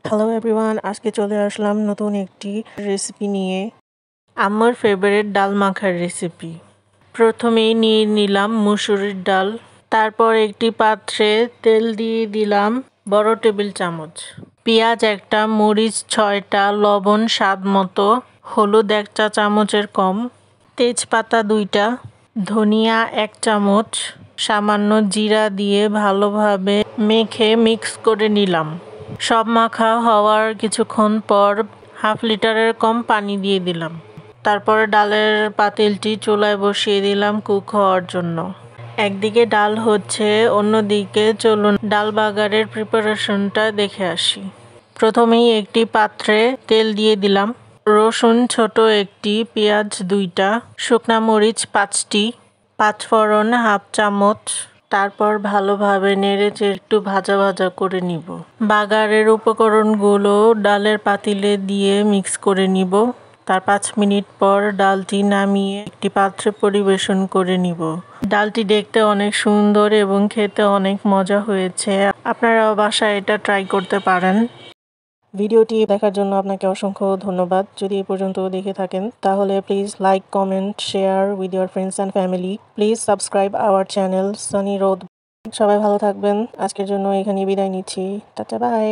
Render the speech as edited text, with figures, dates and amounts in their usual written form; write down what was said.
Hello everyone, আজকে চলে আসলাম নতুন একটি রেসিপি নিয়ে। আমার ফেভারিট ডাল মাখার রেসিপি। প্রথমেই নিয়ে নিলাম মুসুরির ডাল, তারপর একটি পাত্রে তেল দিয়ে দিলাম বড় টেবিল চামচ, পেঁয়াজ একটা, মরিচ 6টা, লবণ স্বাদ মতো, হলুদ 1 চা চামচের কম, তেজপাতা 2টা, ধনিয়া 1 চামচ, সামান্য জিরা দিয়ে ভালোভাবে মেখে মিক্স করে নিলাম। সব মাখা হওয়ার কিছুক্ষণ পর হাফ লিটারের কম পানি দিয়ে দিলাম। তারপর ডালের পাতিলটি চুলায় বসিয়ে দিলাম কুক হওয়ার জন্য। একদিকে ডাল হচ্ছে, অন্যদিকে চলুন ডাল বাগারের প্রিপারেশনটা দেখে আসি। প্রথমেই একটি পাত্রে তেল দিয়ে দিলাম, রসুন ছোট একটি, পেঁয়াজ 2টা, শুকনা মরিচ 5টি, পাঁচফোড়ন হাফ চামচ। তারপর ভালোভাবে নেড়েচেড়ে একটু ভাজা ভাজা করে নিব। বাগারের উপকরণগুলো ডালের পাতিলে দিয়ে মিক্স করে নিব। তার 5 মিনিট পর ডালটি নামিয়ে একটি পাত্রে পরিবেশন করে নিব। ডালটি দেখতে অনেক সুন্দর এবং খেতে অনেক মজা হয়েছে। আপনারাও বাসায় এটা ট্রাই করতে পারেন। ভিডিওটি দেখার জন্য আপনাকে অসংখ্য ধন্যবাদ। যদি এ পর্যন্ত দেখে থাকেন তাহলে please like, comment, share with your friends and family. Please subscribe our channel Sunny রোদ। সবাই ভালো থাকবেন। আজকের জন্য এখানেই বিদায় নিচ্ছি। টাটা, বাই।